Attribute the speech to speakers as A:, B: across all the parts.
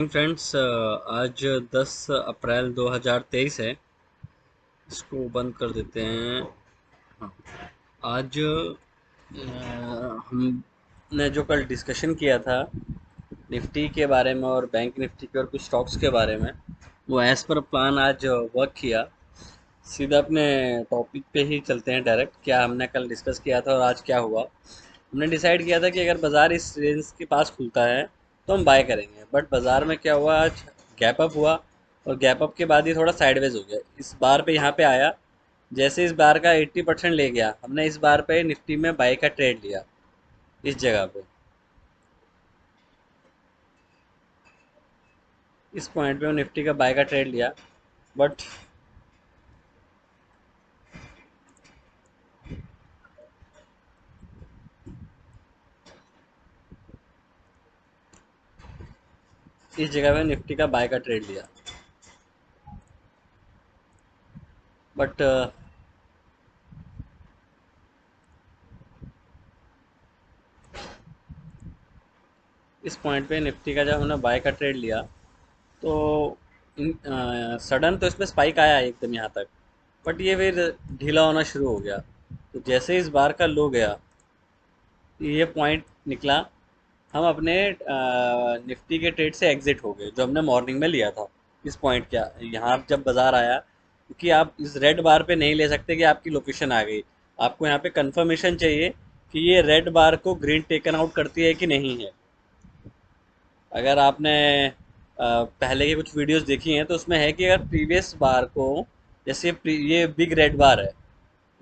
A: Friends, आज 10 अप्रैल 2023 है। इसको बंद कर देते हैं। हाँ, आज हमने जो कल डिस्कशन किया था निफ्टी के बारे में और बैंक निफ्टी के और कुछ स्टॉक्स के बारे में, वो एज़ पर प्लान आज वर्क किया। सीधा अपने टॉपिक पे ही चलते हैं डायरेक्ट। क्या हमने कल डिस्कस किया था और आज क्या हुआ। हमने डिसाइड किया था कि अगर बाज़ार इस रेंज के पास खुलता है तो हम बाय करेंगे, बट बाज़ार में क्या हुआ, आज गैप अप हुआ और गैप अप के बाद ही थोड़ा साइडवेज हो गया। इस बार पे यहाँ पे आया, जैसे इस बार का 80% ले गया, हमने इस बार पे निफ्टी में बाय का ट्रेड लिया इस जगह पे। इस पॉइंट पे हम निफ्टी का बाय का ट्रेड लिया, बट इस जगह पे निफ्टी का बाय का ट्रेड लिया, बट इस पॉइंट पे निफ्टी का जब हमने बाय का ट्रेड लिया तो सडन तो इसमें स्पाइक आया एकदम यहाँ तक, बट ये फिर ढीला होना शुरू हो गया। तो जैसे इस बार का लो गया, ये पॉइंट निकला, हम अपने निफ्टी के ट्रेड से एग्जिट हो गए जो हमने मॉर्निंग में लिया था। इस पॉइंट क्या यहाँ जब बाजार आया, क्योंकि आप इस रेड बार पे नहीं ले सकते कि आपकी लोकेशन आ गई। आपको यहाँ पे कंफर्मेशन चाहिए कि ये रेड बार को ग्रीन टेकन आउट करती है कि नहीं है। अगर आपने पहले की कुछ वीडियोस देखी हैं तो उसमें है कि अगर प्रीवियस बार को, जैसे ये बिग रेड बार है,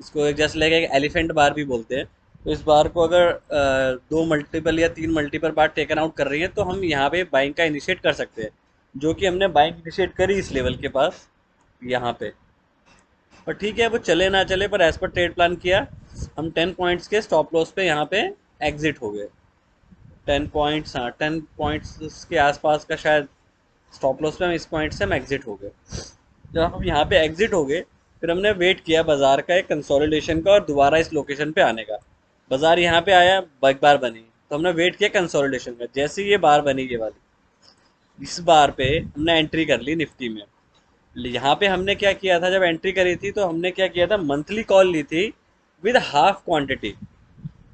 A: इसको एक जैसे लेके एक एलिफेंट बार भी बोलते हैं। तो इस बार को अगर दो मल्टीपल या तीन मल्टीपल बार टेकन आउट कर रही है तो हम यहाँ पे बाइंग का इनिशिएट कर सकते हैं, जो कि हमने बाइंग इनिशिएट करी इस लेवल के पास यहाँ पे। पर ठीक है, वो चले ना चले, पर एज पर ट्रेड प्लान किया, हम 10 पॉइंट्स के स्टॉप लॉस पे यहाँ पे एग्जिट हो गए। 10 पॉइंट्स, हाँ 10 पॉइंट्स के आसपास का शायद स्टॉप लॉस पे हम इस पॉइंट से हम एग्जिट हो गए। जब हम यहाँ पे एग्जिट हो गए, फिर हमने वेट किया बाजार का एक कंसोलिडेशन का और दोबारा इस लोकेशन पे आने का। बाजार यहाँ पे आया, एक बार बनी, तो हमने वेट किया कंसोलिडेशन का। जैसे ही ये बार बनी, ये वाली इस बार पे हमने एंट्री कर ली निफ्टी में। यहाँ पे हमने क्या किया था, जब एंट्री करी थी तो हमने क्या किया था, मंथली कॉल ली थी विद हाफ क्वांटिटी।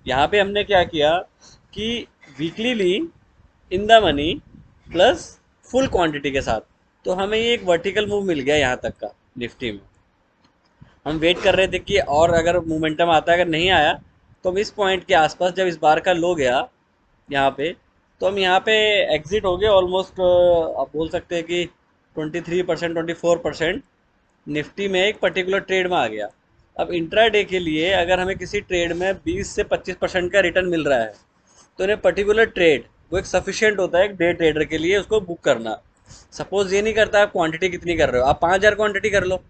A: यहाँ पे हमने क्या किया कि वीकली ली in the money plus full quantity के साथ। तो हमें ये एक वर्टिकल मूव मिल गया यहाँ तक का निफ्टी में। हम वेट कर रहे थे कि और अगर मोमेंटम आता है, अगर नहीं आया तो हम इस पॉइंट के आसपास, जब इस बार का लो गया यहाँ पे, तो हम यहाँ पे एग्जिट हो गए ऑलमोस्ट। आप बोल सकते हैं कि 23%, 24% निफ्टी में एक पर्टिकुलर ट्रेड में आ गया। अब इंट्रा डे के लिए अगर हमें किसी ट्रेड में 20 से 25% का रिटर्न मिल रहा है, तो इन्हें पर्टिकुलर ट्रेड वो एक सफिशियंट होता है एक डे ट्रेडर के लिए उसको बुक करना। सपोज ये नहीं करता आप क्वांटिटी कितनी कर रहे हो, आप 5,000 क्वांटिटी कर लो,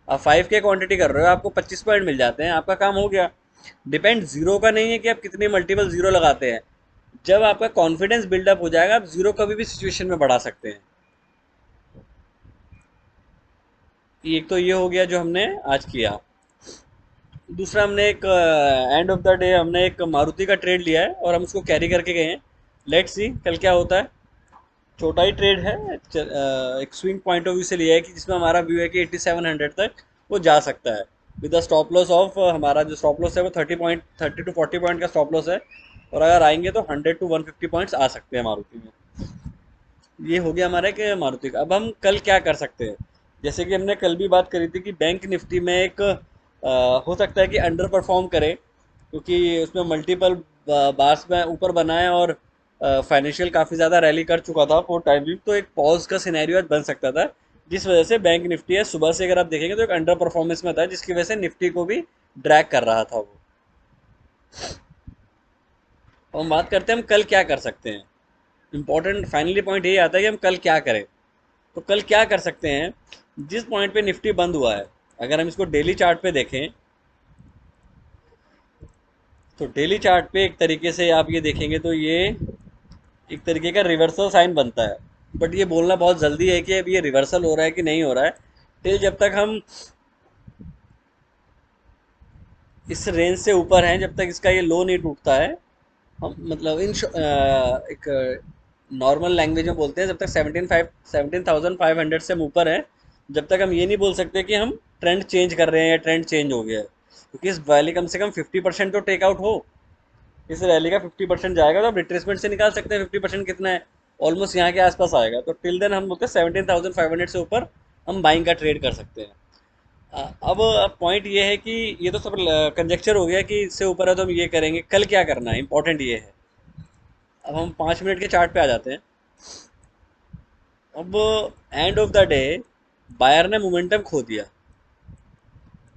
A: आप 5K क्वांटिटी कर रहे हो, आपको 25 पॉइंट मिल जाते हैं, आपका काम हो गया। डिपेंड जीरो का नहीं है कि आप कितनी मल्टीपल जीरो लगाते हैं। जब आपका कॉन्फिडेंस बिल्डअप हो जाएगा, आप जीरो कभी भी सिचुएशन में बढ़ा सकते हैं। एक तो ये हो गया जो हमने आज किया। दूसरा, हमने एक एंड ऑफ द डे हमने एक मारुति का ट्रेड लिया है और हम उसको कैरी करके गए हैं। लेट्स सी कल क्या होता है। छोटा ही ट्रेड है, एक स्विंग पॉइंट ऑफ व्यू से लिया है कि जिसमें हमारा व्यू है कि 8700 तक वो जा सकता है with the stop loss of, हमारा जो स्टॉप लॉस है वो 30 टू 40 पॉइंट का स्टॉप लॉस है। और अगर आएंगे तो 100 to 150 पॉइंट्स आ सकते हैं मारुति में। ये हो गया हमारा कि मारुति का। अब हम कल क्या कर सकते हैं, जैसे कि हमने कल भी बात करी थी कि बैंक निफ्टी में एक हो सकता है कि अंडर परफॉर्म करे, क्योंकि उसमें मल्टीपल बार्स में ऊपर बना है और फाइनेंशियल काफ़ी ज़्यादा रैली कर चुका था फॉर टाइम भी, तो एक पॉज का सिनेरियो बन सकता था, जिस वजह से बैंक निफ्टी है सुबह से अगर आप देखेंगे तो एक अंडर परफॉर्मेंस में था, जिसकी वजह से निफ्टी को भी ड्रैग कर रहा था वो। तो हम बात करते हैं हम कल क्या कर सकते हैं। इंपॉर्टेंट फाइनली पॉइंट यही आता है कि हम कल क्या करें। तो कल क्या कर सकते हैं, जिस पॉइंट पे निफ्टी बंद हुआ है, अगर हम इसको डेली चार्ट पे देखें, तो डेली चार्ट पे एक तरीके से आप ये देखेंगे तो ये एक तरीके का रिवर्सल साइन बनता है। बट ये बोलना बहुत जल्दी है कि अब ये रिवर्सल हो रहा है कि नहीं हो रहा है। टिल जब तक हम इस रेंज से ऊपर हैं, जब तक इसका ये लो नहीं टूटता है, हम मतलब एक नॉर्मल लैंग्वेज में बोलते हैं, जब तक 17,500 से हम ऊपर है, जब तक हम ये नहीं बोल सकते कि हम ट्रेंड चेंज कर रहे हैं या ट्रेंड चेंज हो गया है, क्योंकि इस रैली कम से कम 50% तो टेकआउट हो। इस रैली का 50% जाएगा तो आप रिट्रेसमेंट से निकाल सकते हैं 50% कितना है, ऑलमोस्ट यहाँ के आसपास आएगा। तो टिल देन हम बोलते हैं 17,500 से ऊपर हम बाइंग का ट्रेड कर सकते हैं। अब पॉइंट ये है कि ये तो सब कंजेक्चर हो गया कि इससे ऊपर है तो हम ये करेंगे, कल क्या करना है, इंपॉर्टेंट ये है। अब हम 5 मिनट के चार्ट पे आ जाते हैं। अब end of the day buyer ने मोमेंटम खो दिया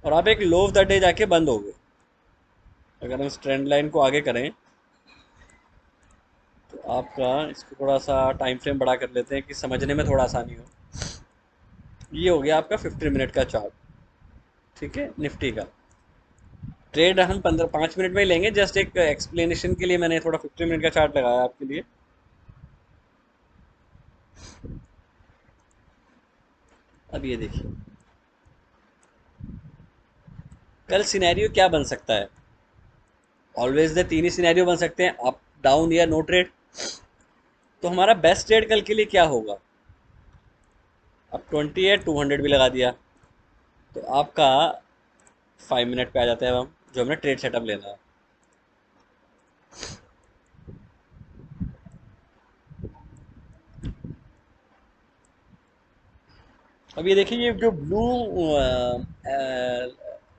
A: और आप एक लो ऑफ द डे जाके बंद हो गए। अगर हम इस ट्रेंड लाइन को आगे करें तो आपका, इसको थोड़ा सा टाइम फ्रेम बड़ा कर लेते हैं कि समझने में थोड़ा आसानी हो। ये हो गया आपका 15 मिनट का चार्ट, ठीक है, निफ्टी का। ट्रेड हम 5 मिनट में ही लेंगे, जस्ट एक एक्सप्लेनेशन के लिए मैंने थोड़ा 15 मिनट का चार्ट लगाया आपके लिए। अब ये देखिए कल सिनेरियो क्या बन सकता है। ऑलवेज द तीन ही सिनेरियो बन सकते हैं, अप डाउन या नो ट्रेड। तो हमारा बेस्ट ट्रेड कल के लिए क्या होगा। अब 20 है, 200 भी लगा दिया, तो आपका 5 मिनट पे आ जाता है। अब हम जो हमने ट्रेड सेटअप लेना है, अब ये देखिए ये जो ब्लू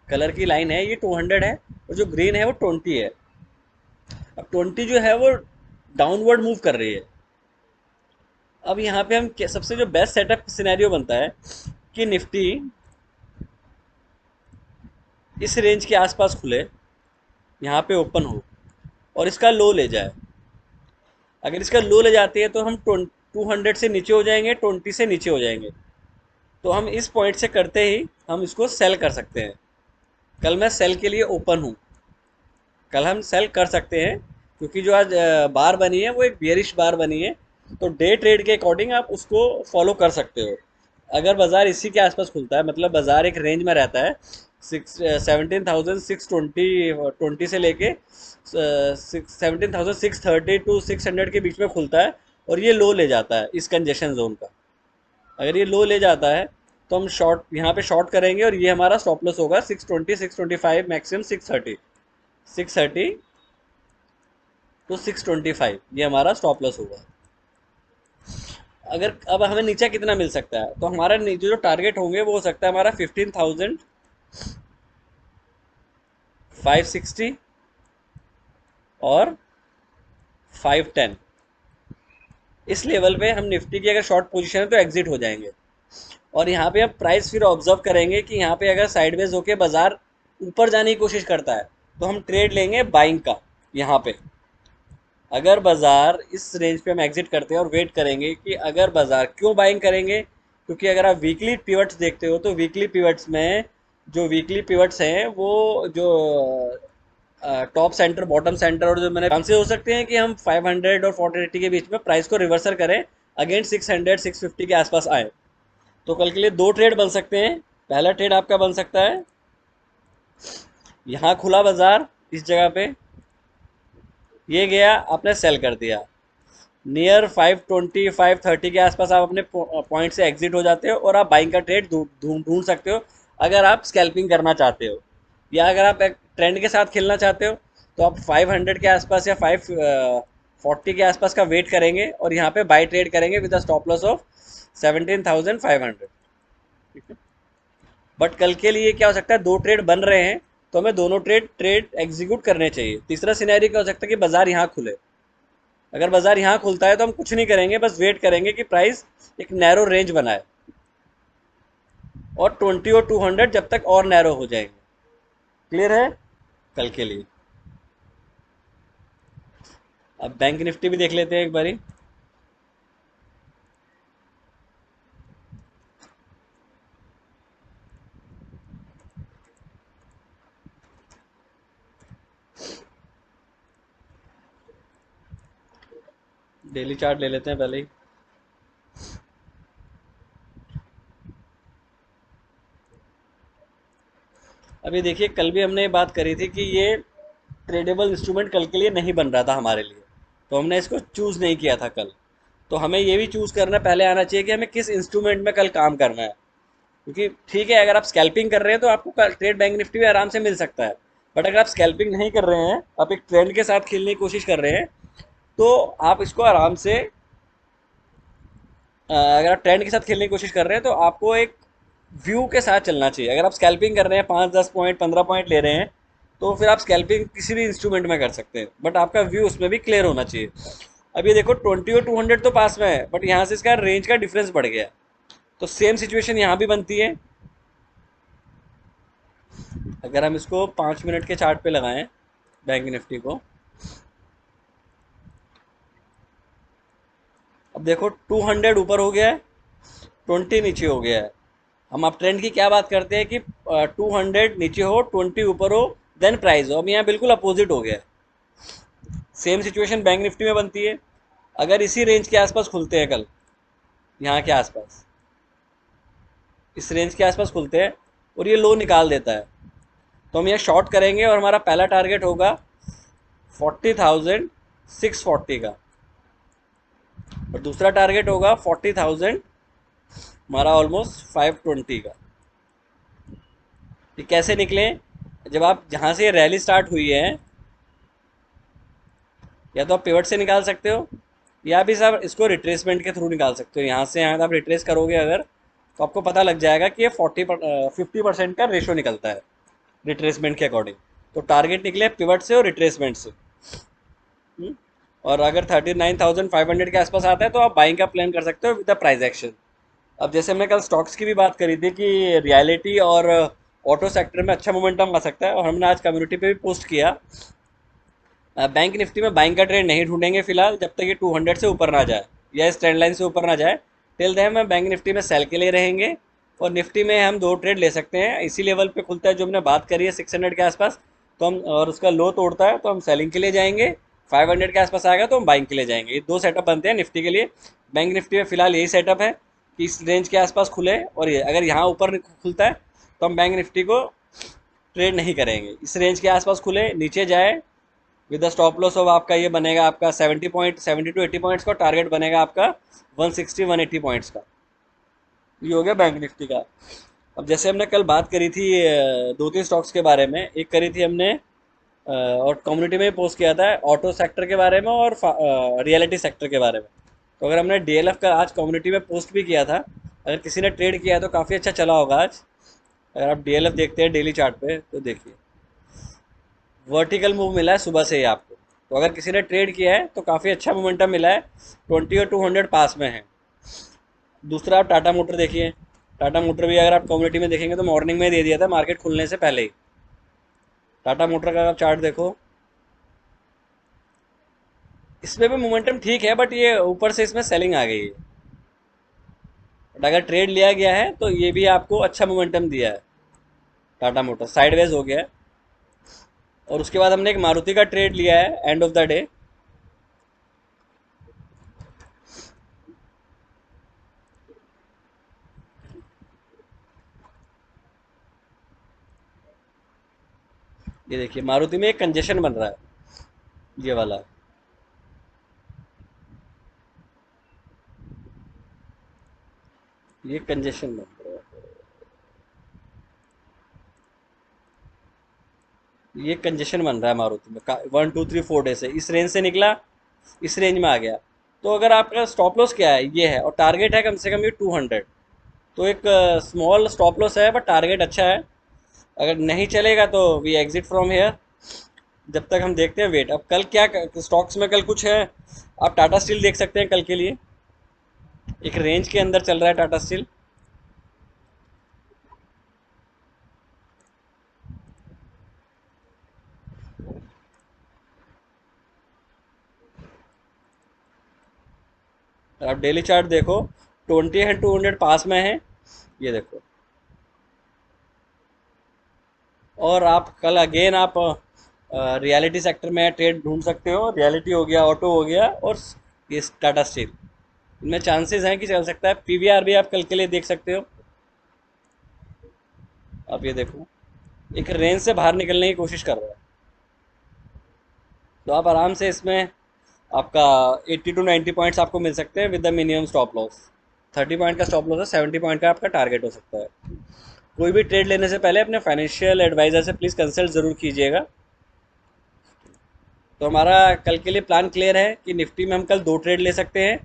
A: कलर की लाइन है ये 200 है, और जो ग्रीन है वो 20 है। अब 20 जो है वो डाउनवर्ड मूव कर रही है। अब यहाँ पे हम सबसे जो बेस्ट सेटअप सिनेरियो बनता है कि निफ्टी इस रेंज के आसपास खुले, यहाँ पे ओपन हो और इसका लो ले जाए। अगर इसका लो ले जाती है तो हम 200 से नीचे हो जाएंगे, 20 से नीचे हो जाएंगे। तो हम इस पॉइंट से करते ही हम इसको सेल कर सकते हैं। कल मैं सेल के लिए ओपन हूँ, कल हम सेल कर सकते हैं, क्योंकि जो आज बार बनी है वो एक बियरिश बार बनी है। तो डे ट्रेड के अकॉर्डिंग आप उसको फॉलो कर सकते हो। अगर बाजार इसी के आसपास खुलता है, मतलब बाजार एक रेंज में रहता है, 17,620 से लेके 17,630 टू 600 के बीच में खुलता है, और ये लो ले जाता है इस कंजेशन जोन का। अगर ये लो ले जाता है तो हम शॉर्ट यहाँ पे शॉर्ट करेंगे, और ये हमारा स्टॉप लॉस होगा 620, 625, मैक्सिमम 630। 630 टू 625 ये हमारा स्टॉप लॉस होगा। अगर अब हमें नीचे कितना मिल सकता है, तो हमारा नीचे जो टारगेट होंगे वो हो सकता है हमारा 15,560 और 510। इस लेवल पे हम निफ्टी की अगर शॉर्ट पोजीशन है तो एग्जिट हो जाएंगे। और यहाँ पे हम प्राइस फिर ऑब्जर्व करेंगे कि यहाँ पे अगर साइडवेज होके बाजार ऊपर जाने की कोशिश करता है तो हम ट्रेड लेंगे बाइंग का यहाँ पे। अगर बाजार इस रेंज पे हम एग्जिट करते हैं और वेट करेंगे कि अगर बाजार, क्यों बाइंग करेंगे, क्योंकि अगर आप वीकली पिवट्स देखते हो तो वीकली पिवट्स में जो वीकली पिवट्स हैं वो जो टॉप सेंटर, बॉटम सेंटर, और जो मैंने चांसेस हो सकते हैं कि हम 500 और 480 के बीच में प्राइस को रिवर्सल करें, अगेन 600 650 के आसपास आए। तो कल के लिए दो ट्रेड बन सकते हैं। पहला ट्रेड आपका बन सकता है, यहाँ खुला बाजार इस जगह पे, ये गया आपने सेल कर दिया, नियर 520 530 के आसपास आप अपने पॉइंट से एग्जिट हो जाते हो और आप बाइंग का ट्रेड ढूंढ सकते हो। अगर आप स्कैल्पिंग करना चाहते हो, या अगर आप एक ट्रेंड के साथ खेलना चाहते हो, तो आप 500 के आसपास या 540 के आसपास का वेट करेंगे और यहाँ पे बाई ट्रेड करेंगे विद स्टॉप लॉस ऑफ 17,500। ठीक है। बट कल के लिए क्या हो सकता है, दो ट्रेड बन रहे हैं तो हमें दोनों ट्रेड ट्रेड एग्जीक्यूट करने चाहिए। तीसरा सिनेरियो क्या हो सकता है कि बाजार यहाँ खुले। अगर बाजार यहाँ खुलता है तो हम कुछ नहीं करेंगे, बस वेट करेंगे कि प्राइस एक नैरो रेंज बनाए, और 20 और 200 जब तक और नैरो हो जाएंगे। क्लियर है कल के लिए। अब बैंक निफ्टी भी देख लेते हैं एक बारी। डेली चार्ट ले लेते हैं पहले ही। अभी देखिए कल भी हमने ये बात करी थी कि ये ट्रेडेबल इंस्ट्रूमेंट कल के लिए नहीं बन रहा था हमारे लिए, तो हमने इसको चूज़ नहीं किया था कल। तो हमें ये भी चूज़ करना पहले आना चाहिए कि हमें किस इंस्ट्रूमेंट में कल काम करना है। क्योंकि ठीक है, अगर आप स्कैल्पिंग कर रहे हैं तो आपको ट्रेड बैंक निफ्टी में आराम से मिल सकता है। बट अगर आप स्कैल्पिंग नहीं कर रहे हैं, आप एक ट्रेंड के साथ खेलने की कोशिश कर रहे हैं, तो आप इसको आराम से अगर आप ट्रेंड के साथ खेलने की कोशिश कर रहे हैं तो आपको एक व्यू के साथ चलना चाहिए। अगर आप स्कैल्पिंग कर रहे हैं, 5-10 पॉइंट 15 पॉइंट ले रहे हैं, तो फिर आप स्कैल्पिंग किसी भी इंस्ट्रूमेंट में कर सकते हैं, बट आपका व्यू उसमें भी क्लियर होना चाहिए। अब ये देखो 20 और 200 तो पास में है, बट यहाँ से इसका रेंज का डिफरेंस बढ़ गया। तो सेम सिचुएशन यहाँ भी बनती है। अगर हम इसको 5 मिनट के चार्ट पे लगाएं बैंक निफ्टी को, अब देखो 200 ऊपर हो गया है, 20 नीचे हो गया है। हम अब ट्रेंड की क्या बात करते हैं कि 200 नीचे हो, 20 ऊपर हो, देन प्राइस हो। अब यहाँ बिल्कुल अपोजिट हो गया है। सेम सिचुएशन बैंक निफ्टी में बनती है। अगर इसी रेंज के आसपास खुलते हैं कल, यहाँ के आसपास, इस रेंज के आसपास खुलते हैं और ये लो निकाल देता है, तो हम यहाँ शॉर्ट करेंगे और हमारा पहला टारगेट होगा 40,640 का, और दूसरा टारगेट होगा 40,000, हमारा ऑलमोस्ट 520 का। ये कैसे निकले? जब आप जहाँ से ये रैली स्टार्ट हुई है, या तो आप पिवट से निकाल सकते हो, या भी सब इसको रिट्रेसमेंट के थ्रू निकाल सकते हो। यहाँ से यहाँ आप रिट्रेस करोगे अगर, तो आपको पता लग जाएगा कि ये 50% का रेशो निकलता है रिट्रेसमेंट के अकॉर्डिंग। तो टारगेट निकले पिवट से और रिट्रेसमेंट से। हम्म? और अगर 39,500 के आसपास आता है तो आप बाइंग का प्लान कर सकते हो विद द प्राइस एक्शन। अब जैसे हमने कल स्टॉक्स की भी बात करी थी कि रियलिटी और ऑटो सेक्टर में अच्छा मोमेंटम आ सकता है, और हमने आज कम्युनिटी पे भी पोस्ट किया। बैंक निफ्टी में बाइंग का ट्रेंड नहीं ढूंढेंगे फिलहाल, जब तक ये 200 से ऊपर ना जाए या इस ट्रेंड लाइन से ऊपर ना जाए। टिल देन हम बैंक निफ्टी में सेल के लिए रहेंगे, और निफ्टी में हम दो ट्रेड ले सकते हैं। इसी लेवल पे खुलता है जो हमने बात करी है 600 के आसपास, तो हम, और उसका लो तोड़ता है तो हम सेलिंग के लिए जाएंगे। 500 के आसपास आएगा तो हम बाइंग के लिए जाएंगे। ये दो सेटअप बनते हैं निफ्टी के लिए। बैंक निफ्टी में फिलहाल यही सेटअप है कि इस रेंज के आसपास खुले, और ये अगर यहाँ ऊपर खुलता है तो हम बैंक निफ्टी को ट्रेड नहीं करेंगे। इस रेंज के आसपास खुले, नीचे जाए, with the stop loss of आपका ये बनेगा आपका 70 टू 80 पॉइंट्स का टारगेट बनेगा आपका 160-180 पॉइंट्स का। ये हो गया बैंक निफ्टी का। अब जैसे हमने कल बात करी थी दो तीन स्टॉक्स के बारे में, एक करी थी हमने और कम्युनिटी में पोस्ट किया था ऑटो सेक्टर के बारे में और रियलिटी सेक्टर के बारे में। तो अगर हमने डीएलएफ का आज कम्युनिटी में पोस्ट भी किया था, अगर किसी ने ट्रेड किया है तो काफ़ी अच्छा चला होगा आज। अगर आप डीएलएफ देखते हैं डेली चार्ट पे तो देखिए वर्टिकल मूव मिला है सुबह से ही आपको। तो अगर किसी ने ट्रेड किया है तो काफ़ी अच्छा मोमेंटम मिला है, 20 और 200 पास में है। दूसरा आप टाटा मोटर देखिए, टाटा मोटर भी अगर आप कम्युनिटी में देखेंगे तो मॉर्निंग में दे दिया था मार्केट खुलने से पहले ही। टाटा मोटर का आप चार्ट देखो, इसमें भी मोमेंटम ठीक है, बट ये ऊपर से इसमें सेलिंग आ गई है। बट अगर ट्रेड लिया गया है तो ये भी आपको अच्छा मोमेंटम दिया है। टाटा मोटर साइडवेज हो गया है। और उसके बाद हमने एक मारुति का ट्रेड लिया है एंड ऑफ द डे। ये देखिए मारुति में एक कंजेशन बन रहा है, ये वाला। ये कंजेशन बन रहा है, ये कंजेशन बन रहा है मारुति में 1 2 3 4 डे से। इस रेंज से निकला, इस रेंज में आ गया। तो अगर आपका स्टॉप लॉस क्या है, ये है, और टारगेट है कम से कम ये 200। तो एक स्मॉल स्टॉप लॉस है बट टारगेट अच्छा है। अगर नहीं चलेगा तो वी एग्जिट फ्रॉम हेयर। जब तक हम देखते हैं वेट। अब कल क्या स्टॉक्स में कल कुछ है, आप टाटा स्टील देख सकते हैं कल के लिए, एक रेंज के अंदर चल रहा है टाटा स्टील। आप डेली चार्ट देखो, 20 और 200 पास में है, ये देखो। और आप कल अगेन आप रियलिटी सेक्टर में ट्रेड ढूंढ सकते हो। रियलिटी हो गया, ऑटो हो गया, और ये टाटा स्टील, इनमें चांसेस हैं कि चल सकता है। पीवीआर भी आप कल के लिए देख सकते हो। आप ये देखो, एक रेंज से बाहर निकलने की कोशिश कर रहा है, तो आप आराम से इसमें आपका 80 टू 90 पॉइंट्स आपको मिल सकते हैं with the minimum stop loss. 30 point का स्टॉप लॉस है, 70 पॉइंट का आपका टारगेट हो सकता है। कोई भी ट्रेड लेने से पहले अपने फाइनेंशियल एडवाइजर से प्लीज़ कंसल्ट ज़रूर कीजिएगा। तो हमारा कल के लिए प्लान क्लियर है कि निफ्टी में हम कल 2 ट्रेड ले सकते हैं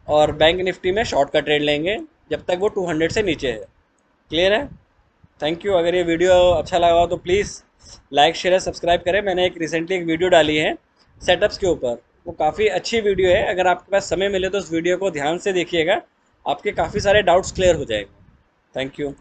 A: और बैंक निफ्टी में शॉर्ट का ट्रेड लेंगे जब तक वो 200 से नीचे है। क्लियर है? Thank you. अगर ये वीडियो अच्छा लगा हो तो प्लीज़ लाइक शेयर सब्सक्राइब करें। मैंने एक रिसेंटली एक वीडियो डाली है सेटअप्स के ऊपर, वो काफ़ी अच्छी वीडियो है। अगर आपके पास समय मिले तो उस वीडियो को ध्यान से देखिएगा, आपके काफ़ी सारे डाउट्स क्लियर हो जाएंगे। Thank you.